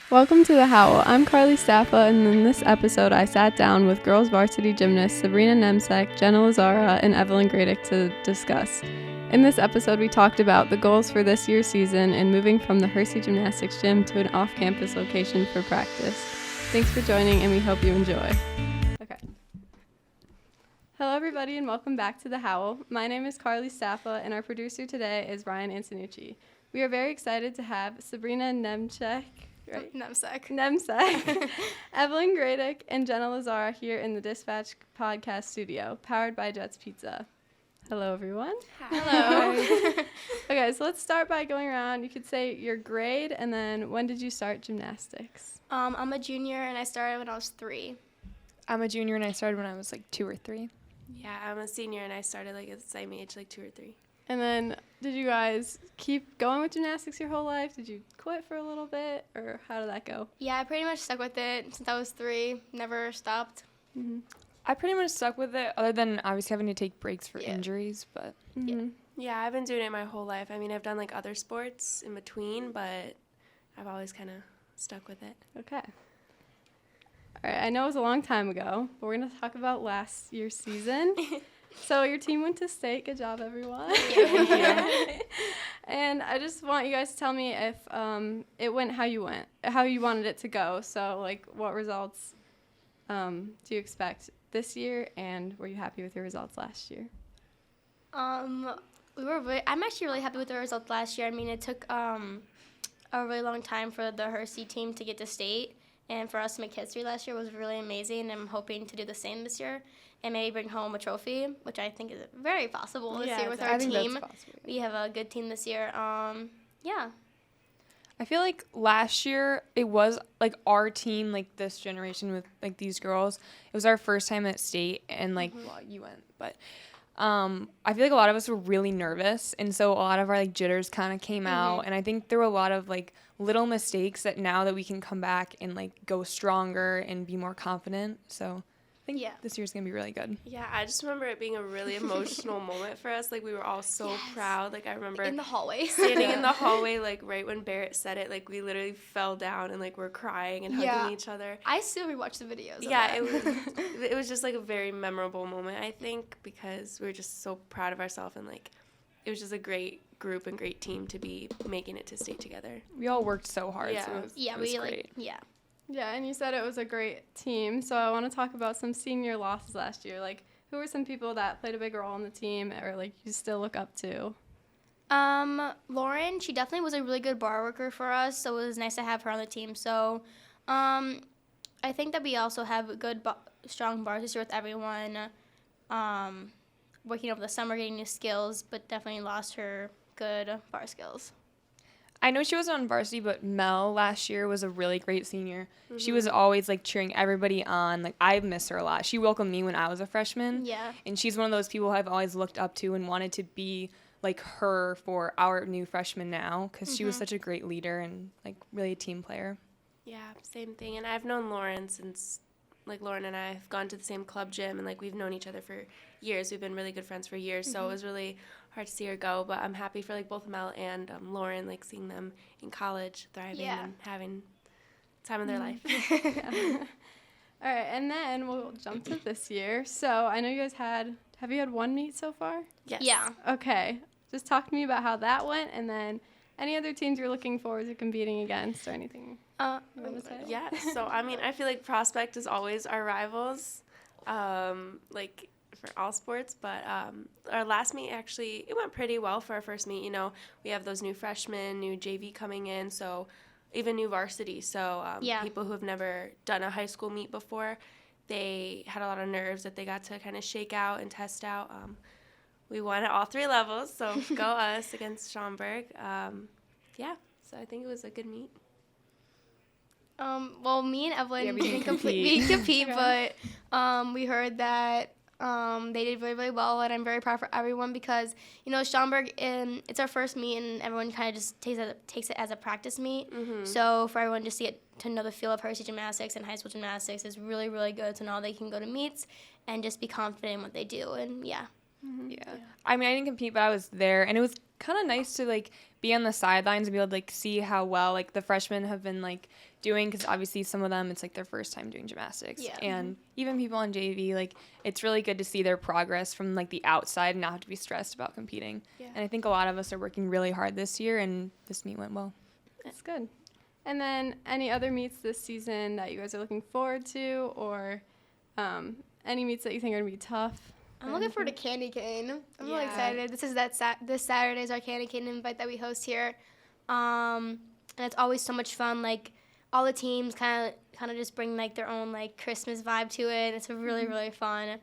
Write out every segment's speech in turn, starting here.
Welcome to The Howl. I'm Carly Staffa, and in this episode I sat down with girls varsity gymnasts Sabrina Nemcek, Jenna Lazzara, and Evelyn Gradek to discuss. In this episode we talked about the goals for this year's season and moving from the Hersey Gymnastics gym to an off-campus location for practice. Thanks for joining, and we hope you enjoy. Okay. Hello everybody, and welcome back to The Howl. My name is Carly Staffa, and our producer today is Ryan Antonucci. We are very excited to have Sabrina Nemcek, right? Nemcek, Evelyn Gradek, and Jenna Lazzara here in the Dispatch podcast studio, powered by Jet's Pizza. Hello, everyone. Hello. Okay, so let's start by going around. You could say your grade, and then when did you start gymnastics? I'm a junior, and I started when I was 3. I'm a junior, and I started when I was 2 or 3. Yeah, I'm a senior, and I started at the same age, 2 or 3. And then did you guys keep going with gymnastics your whole life? Did you quit for a little bit, or how did that go? Yeah, I pretty much stuck with it since I was 3. Never stopped. Mm-hmm. I pretty much stuck with it, other than obviously having to take breaks for injuries, but... Mm-hmm. Yeah, I've been doing it my whole life. I mean, I've done, other sports in between, but I've always kind of stuck with it. Okay. All right, I know it was a long time ago, but we're going to talk about last year's season. So your team went to state. Good job, everyone. Thank you. And I just want you guys to tell me if it went how you wanted it to go. So, what results do you expect this year, and were you happy with your results last year? I'm actually really happy with the results last year. I mean, it took a really long time for the Hersey team to get to state, and for us to make history last year was really amazing. I'm hoping to do the same this year and maybe bring home a trophy, which I think is very possible this year with our team. We have a good team this year. Yeah. I feel like last year it was our team, this generation with these girls. It was our first time at state, and well, you went, but I feel like a lot of us were really nervous, and so a lot of our jitters kind of came out, and I think there were a lot of little mistakes that now that we can come back and go stronger and be more confident. So I think this year's gonna be really good. Yeah, I just remember it being a really emotional moment for us. We were all so proud. I remember in the hallway, standing in the hallway, right when Barrett said it, we literally fell down and we're crying and hugging each other. I still rewatch the videos. Yeah, it was just a very memorable moment, I think, because we were just so proud of ourselves, and it was just a great group and great team to be making it to state together. We all worked so hard. Yeah, so it was great. Yeah, and you said it was a great team, so I want to talk about some senior losses last year. Who were some people that played a big role in the team, or you still look up to? Lauren, she definitely was a really good bar worker for us, so it was nice to have her on the team. So, I think that we also have good, strong bars this year with everyone. Working over the summer, getting new skills, but definitely lost her good bar skills. I know she wasn't on varsity, but Mel last year was a really great senior. Mm-hmm. She was always cheering everybody on. I miss her a lot. She welcomed me when I was a freshman. Yeah. And she's one of those people I've always looked up to and wanted to be like her for our new freshman now, because she was such a great leader and really a team player. Yeah, same thing. And I've known Lauren since Lauren and I have gone to the same club gym, and we've known each other for years. We've been really good friends for years, so it was really hard to see her go. But I'm happy for both Mel and Lauren, seeing them in college, thriving and having time in their life. All right, and then we'll jump to this year. So I know you guys have you had one meet so far? Yes. Yeah. Okay, just talk to me about how that went, and then any other teams you're looking forward to competing against or anything? Yeah, so I feel Prospect is always our rivals, for all sports, but our last meet actually, it went pretty well for our first meet. We have those new freshmen, new JV coming in, so even new varsity, so people who have never done a high school meet before, they had a lot of nerves that they got to kind of shake out and test out. We won at all 3 levels, so go us against Schaumburg. So I think it was a good meet. Well, me and Evelyn didn't compete, but we heard that they did really, really well, and I'm very proud for everyone because, Schaumburg, it's our first meet, and everyone kind of just takes it as a practice meet. So for everyone just to know the feel of Hersey Gymnastics and high school gymnastics is really, really good, so now they can go to meets and just be confident in what they do, and yeah. I mean, I didn't compete, but I was there, and it was kind of nice to like be on the sidelines and be able to like see how well like the freshmen have been like doing, because obviously some of them it's like their first time doing gymnastics, and even people on JV, like it's really good to see their progress from like the outside and not have to be stressed about competing. And I think a lot of us are working really hard this year, and this meet went well. That's good. And then any other meets this season that you guys are looking forward to, or any meets that you think are going to be tough? I'm looking forward to Candy Cane. I'm really excited. This Saturday is our Candy Cane invite that we host here. And it's always so much fun. Like, all the teams kind of just bring, like, their own, like, Christmas vibe to it. It's really, really fun.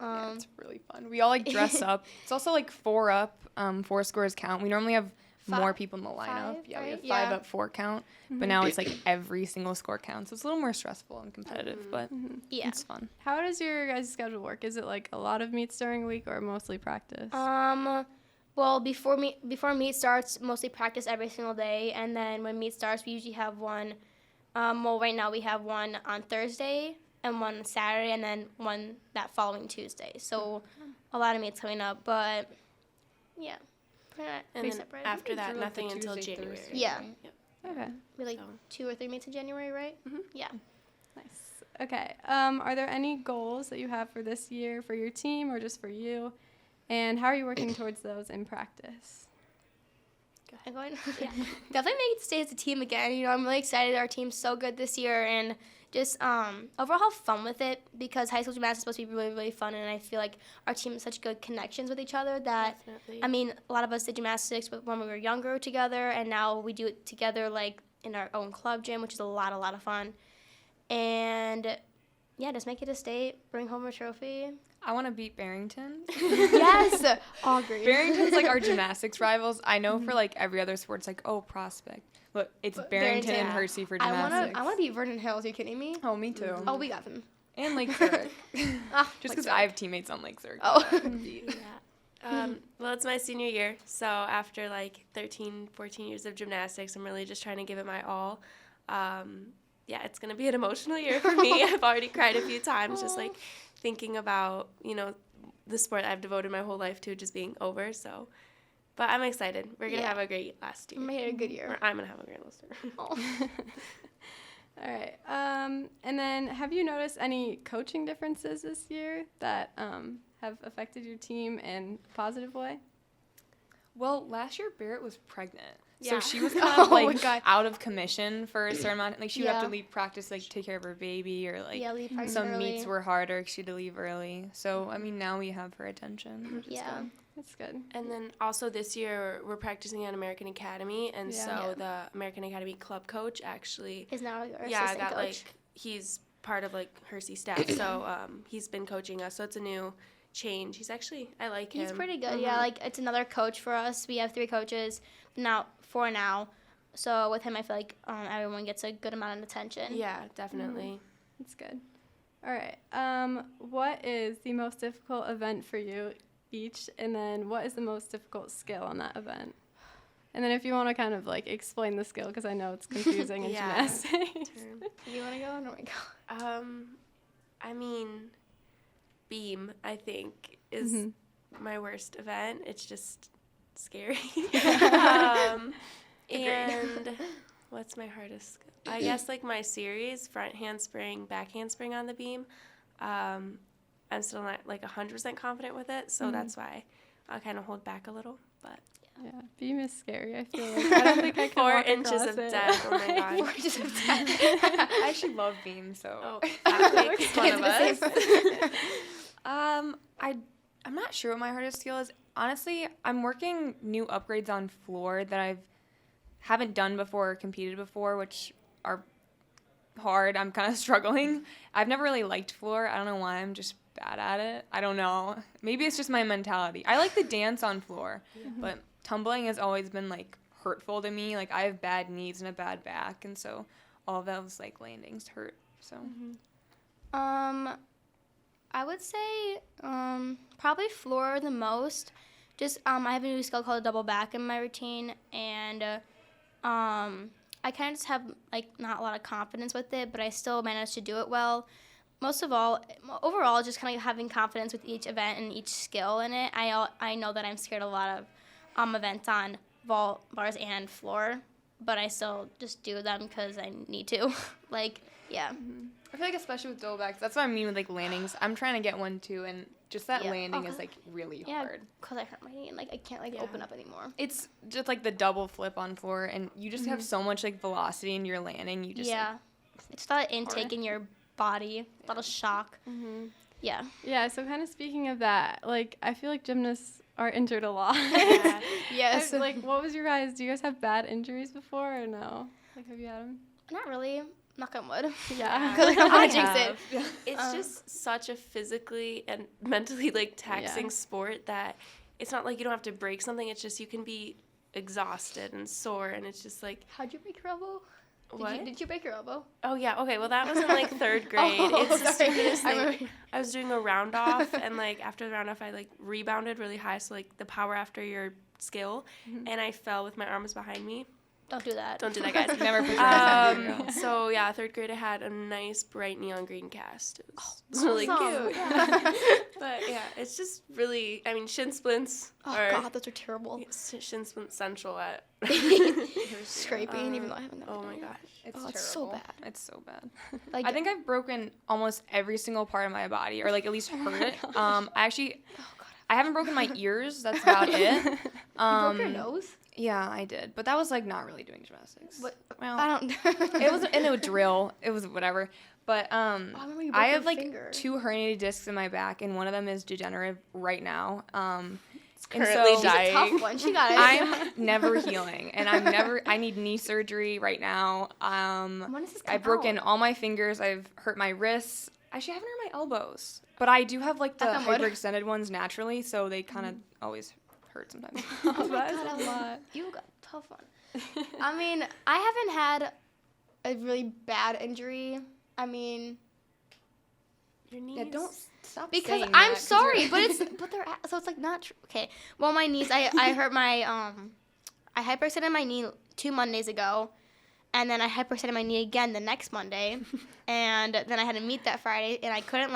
It's really fun. We all, like, dress up. It's also, like, 4 up, 4 scores count. We normally have more people in the lineup. We have 5 up, 4 count. But now it's like every single score counts. So it's a little more stressful and competitive, but it's fun. How does your guys' schedule work? Is it like a lot of meets during a week or mostly practice? Well, before meet starts, mostly practice every single day, and then when meet starts, we usually have one. Right now we have one on Thursday and one Saturday, and then one that following Tuesday. So a lot of meets coming up, but yeah. And then after that, nothing until January. Thursday, Yeah. Right? Yep. Okay. We like 2 or 3 meets in January, right? Yeah. Nice. Okay. Are there any goals that you have for this year for your team or just for you? And how are you working towards those in practice? I'm going. Yeah. Definitely make it stay as a team again. You know, I'm really excited. Our team's so good this year, and just overall have fun with it, because high school gymnastics is supposed to be really, really fun, and I feel like our team has such good connections with each other that, Definitely. I mean, a lot of us did gymnastics when we were younger together, and now we do it together, like, in our own club gym, which is a lot of fun. And, yeah, just make it a state, bring home a trophy. I want to beat Barrington. Yes! All great. Barrington's like our gymnastics rivals. I know for like every other sport, it's like, oh, Prospect. But it's Barrington and Hersey for gymnastics. I want to beat Vernon Hills. Are you kidding me? Oh, me too. Oh, we got them. And Lake Zurich. Just because I have teammates on Lake Zurich. Oh. Well, it's my senior year, so after like 13, 14 years of gymnastics, I'm really just trying to give it my all. Yeah, it's going to be an emotional year for me. I've already cried a few times, just like thinking about, you know, the sport I've devoted my whole life to just being over. So, but I'm excited. We're going to have a great last year. I'm going to have a good year. Or I'm going to have a great last year. All right. And then have you noticed any coaching differences this year that have affected your team in a positive way? Well, last year Barrett was pregnant. Yeah. So she was kind of like out of commission for a certain amount. Like she would have to leave practice, like take care of her baby, or like some meets were harder because she had to leave early. So I mean, now we have her attention, which is good. That's good. And then also this year we're practicing at American Academy, and so the American Academy club coach actually is now our assistant coach. Like he's part of like Hersey staff, so he's been coaching us. So it's a new change. He's actually, I like him. He's pretty good. Yeah, like it's another coach for us. We have 3 coaches now, 4 now. So with him, I feel like everyone gets a good amount of attention. Yeah, definitely. That's good. All right. What is the most difficult event for you each, and then what is the most difficult skill on that event? And then if you want to kind of like explain the skill, because I know it's confusing in gymnastics. You want to go? No, I go. I mean, beam, I think, is my worst event. It's just scary. And what's my hardest skill? I guess like my series, front handspring, back handspring on the beam. I'm still not like 100% confident with it, so that's why I'll kind of hold back a little. But yeah, beam is scary. I feel like I don't think I can 4 walk inches of death. Oh my god. 4 inches of death. I actually love beam, so that makes one of us. I'm not sure what my hardest skill is. Honestly, I'm working new upgrades on floor that I haven't done before or competed before, which are hard. I'm kind of struggling. I've never really liked floor. I don't know why. I'm just bad at it. I don't know. Maybe it's just my mentality. I like the dance on floor, but tumbling has always been like hurtful to me. Like I have bad knees and a bad back, and so all of those like landings hurt. So I would say probably floor the most. Just I have a new skill called a double back in my routine, and I kind of just have like not a lot of confidence with it, but I still manage to do it well. Most of all, overall, just kind of having confidence with each event and each skill in it. I know that I'm scared a lot of events on vault, bars, and floor, but I still just do them because I need to. Like, yeah. I feel like especially with double backs, that's what I mean with like landings. I'm trying to get one too, and just that landing is like really hard. Because I hurt my knee and like I can't like open up anymore. It's just like the double flip on floor, and you just have so much like velocity in your landing. You just it's a lot of intake in your body, a lot of shock. Yeah. Yeah. So kind of speaking of that, like I feel like gymnasts are injured a lot. Yes. Like, what was your guys? Do you guys have bad injuries before or no? Like, have you had them? Not really. Knock on wood. Yeah. Because I don't want to jinx it. It's just such a physically and mentally like taxing sport that it's not like you don't have to break something. It's just you can be exhausted and sore, and it's just like. How'd you break your elbow? What? Did you break your elbow? Oh yeah. Okay. Well, that was in like 3rd grade. It's the stupidest thing. I was doing a round off, and like after the round off, I like rebounded really high, so like the power after your skill, and I fell with my arms behind me. Don't do that. Don't do that, guys. Never put your hands on. So yeah, 3rd grade I had a nice bright neon green cast. It was really awesome. cute. But yeah, it's just really, I mean, shin splints are God, those are terrible. shin splint central at Scraping, even though I haven't done oh my gosh. It's Oh, terrible. it's so bad. It's so bad. Like, I think I've broken almost every single part of my body, or like at least hurt it. I haven't broken my ears. That's about it. you broke your nose? Yeah, I did, but that was like not really doing gymnastics. What? Well, I don't. it was in a drill. It was whatever. But I remember you broke I your have like finger. 2 herniated discs in my back, and one of them is degenerative right now. It's currently She's dying. a tough one. She got it. I'm never healing, and I need knee surgery right now. When does this come I've broken out? all my fingers. I've hurt my wrists. Actually, I haven't hurt my elbows, but I do have like the Knock on wood. hyperextended ones naturally, so they kind of always hurt sometimes. Oh my God, a lot. You got a tough one. I mean, I haven't had a really bad injury. I mean, Your knees. Yeah, don't stop because saying I'm that, 'cause sorry, you're- but they're so it's like not true. Okay. Well, my knees. I hurt my I hyperextended my knee 2 Mondays ago, and then I hyperextended my knee again the next Monday, and then I had to meet that Friday, and I couldn't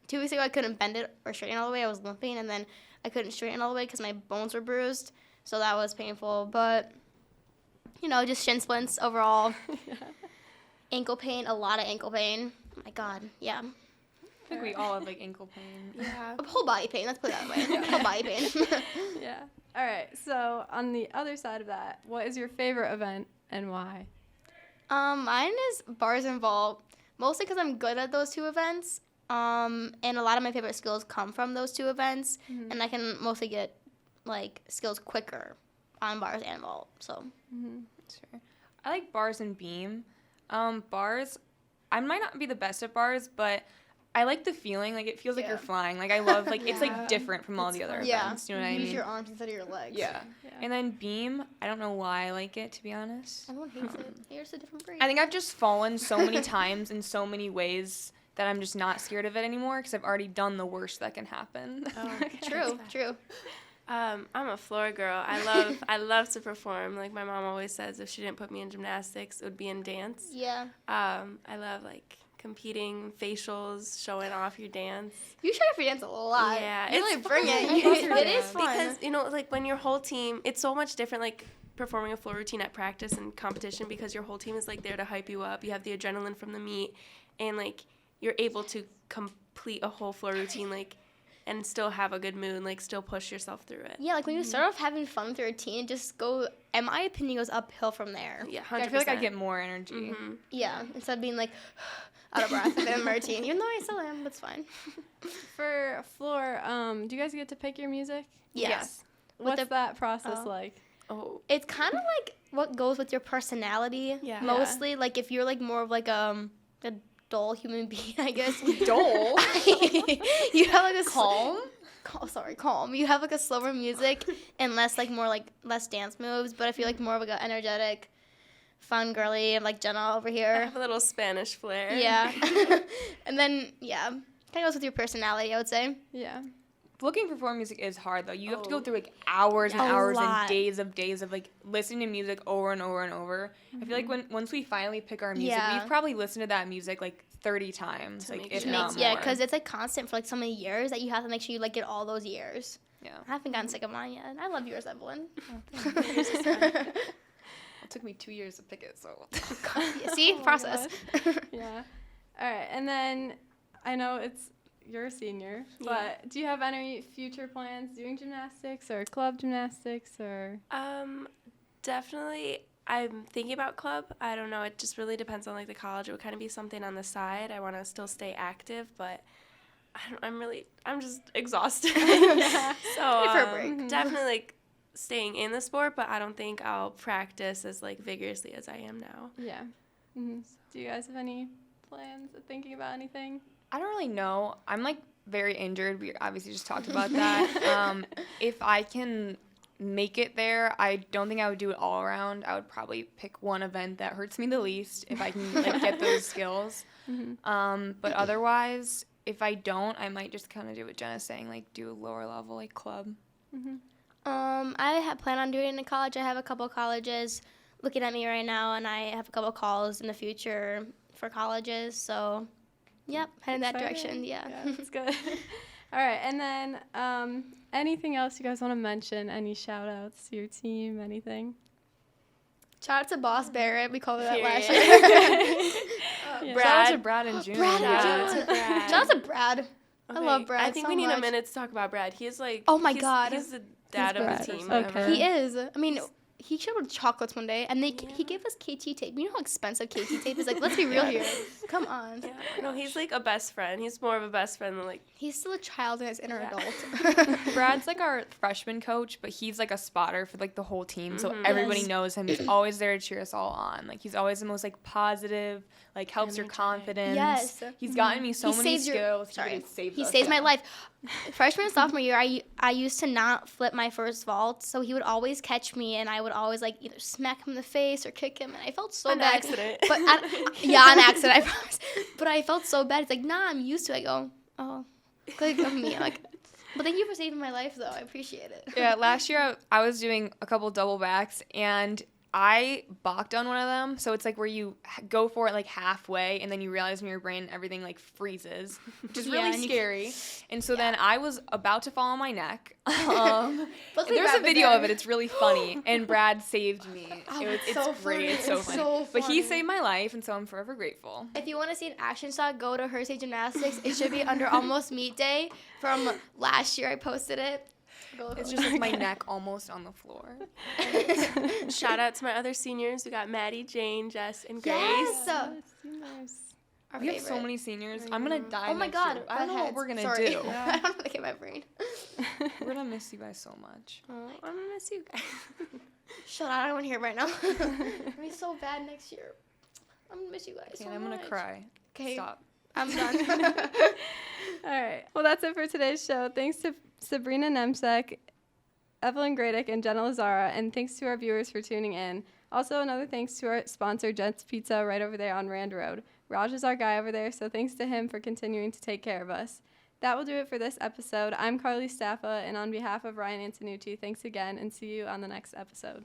2 weeks ago I couldn't bend it or straighten it all the way. I was limping, and then I couldn't straighten it all the way because my bones were bruised, so that was painful. But just shin splints overall. Ankle pain, a lot of ankle pain. Oh my God, yeah. I think we all have like ankle pain. Yeah. Whole body pain. Let's put it that way. Whole body pain. Yeah. All right. So on the other side of that, what is your favorite event and why? Mine is bars and vault, mostly because I'm good at those 2 events. And a lot of my favorite skills come from those 2 events, and I can mostly get skills quicker on bars and vault. So. Sure. I like bars and beam. Bars, I might not be the best at bars, but I like the feeling. Like, it feels like you're flying. Like, I love, it's, like, different from all the other events. You know what I mean? Use your arms instead of your legs. Yeah. And then beam, I don't know why I like it, to be honest. Everyone hates it. You're a different breed. I think I've just fallen so many times in so many ways that I'm just not scared of it anymore because I've already done the worst that can happen. True. I'm a floor girl. I love to perform. Like my mom always says, if she didn't put me in gymnastics, it would be in dance. Yeah. I love competing, facials, showing off your dance. You show off your dance a lot. Yeah, You really it's bring fun. it. It is fun. Because when your whole team, it's so much different. Performing a floor routine at practice and competition because your whole team is there to hype you up. You have the adrenaline from the meet, and you're able to complete a whole floor routine and still have a good mood, still push yourself through it. Yeah, when you start off having fun with your routine, just go, in my opinion, goes uphill from there. Yeah, 100%. I feel like I get more energy. Yeah, instead of being out of breath in my routine, even though I still am, but it's fine. For floor, do you guys get to pick your music? Yes. What's that process like? Oh. It's kind of what goes with your personality, mostly. If you're more of a dull human being, I guess. Dull? You have a Calm? Calm. You have a slower music and less less dance moves, but if you're more of an energetic, fun girly, like Jenna over I here. have a little Spanish flair. Yeah. And then kind of goes with your personality, I would say. Yeah. Looking for floor music is hard, though. You have to go through, hours and hours and days of listening to music over and over and over. I feel like once we finally pick our music, we've probably listened to that music, 30 times, if not more. Yeah, because it's, constant for, so many years that you have to make sure you, get all those years. Yeah. I haven't gotten sick of mine yet. I love yours, Evelyn. It took me 2 years to pick it, so. See? Oh my Process. Yeah. All right. And then I know you're a senior, but do you have any future plans doing gymnastics or club gymnastics or? Definitely. I'm thinking about club. I don't know. It just really depends on like the college. It would kind of be something on the side. I want to still stay active, but I'm just exhausted. So for a break. definitely like staying in the sport, but I don't think I'll practice as like vigorously as I am now. Yeah. Mm-hmm. Do you guys have any plans of thinking about anything? I don't really know. I'm like very injured. We obviously just talked about that. If I can make it there, I don't think I would do it all around. I would probably pick one event that hurts me the least if I can like get those skills. But otherwise, if I don't, I might just kind of do what Jenna's saying, like do a lower level like club. I plan on doing it in college. I have a couple colleges looking at me right now, and I have a couple calls in the future for colleges. So, yep, head in that direction. Yeah, that's good. All right, and then anything else you guys want to mention? Any shout outs to your team? Anything? Shout out to Boss Barrett. We called her that last year. Shout out to Brad and June. Shout out to Brad. Okay, I love Brad. I think so we need much. a minute to talk about Brad. He's like, oh my God, he's the dad of the team. Okay. He is. I mean, he showed us chocolates one day, and he gave us KT tape. You know how expensive KT tape is? Like, let's be real here. Come on. Yeah. No, he's like a best friend. He's more of a best friend than like. He's still a child and his inner adult. Brad's like our freshman coach, but he's like a spotter for like the whole team, so everybody knows him. He's always there to cheer us all on. Like he's always the most like positive, like helps your confidence. Yes. He's gotten me so many skills. He saved my life. Freshman and sophomore year, I used to not flip my first vault, so he would always catch me, and I would always like either smack him in the face or kick him, and I felt so bad. Accident. But an accident, I promise. But I felt so bad. It's like, nah, I'm used to it. I go, oh, good of me. I'm like, but thank you for saving my life, though. I appreciate it. Yeah, last year I was doing a couple double backs, and I balked on one of them. So it's like where you go for it like halfway, and then you realize in your brain everything like freezes, which is really scary. And so then I was about to fall on my neck. There's a video of it. It's really funny. And Brad saved me. It's so great. funny. It's so funny. So But he funny. saved my life, and so I'm forever grateful. If you want to see an action shot, go to Hersey Gymnastics. It should be under Almost Meet Day from last year. I posted it. It's just like my neck almost on the floor. Shout out to my other seniors. We got Maddie, Jane, Jess, and Grace. Yes. Our We have favorite. so many seniors. I'm gonna die. Oh my next God. year. I don't know what we're gonna do. I don't want to get my brain. We're gonna miss you guys so much. Oh, I'm gonna miss you guys. Shut up. I don't want to hear it right now. It's gonna be so bad next year. I'm gonna miss you guys. Okay, I'm gonna cry. Okay. Stop. I'm done. All right. Well, that's it for today's show. Thanks to Sabrina Nemcek, Evelyn Gradek, and Jenna Lazzara, and thanks to our viewers for tuning in. Also, another thanks to our sponsor, Jets Pizza, right over there on Rand Road. Raj is our guy over there, so thanks to him for continuing to take care of us. That will do it for this episode. I'm Carly Staffa, and on behalf of Ryan Antonucci, thanks again, and see you on the next episode.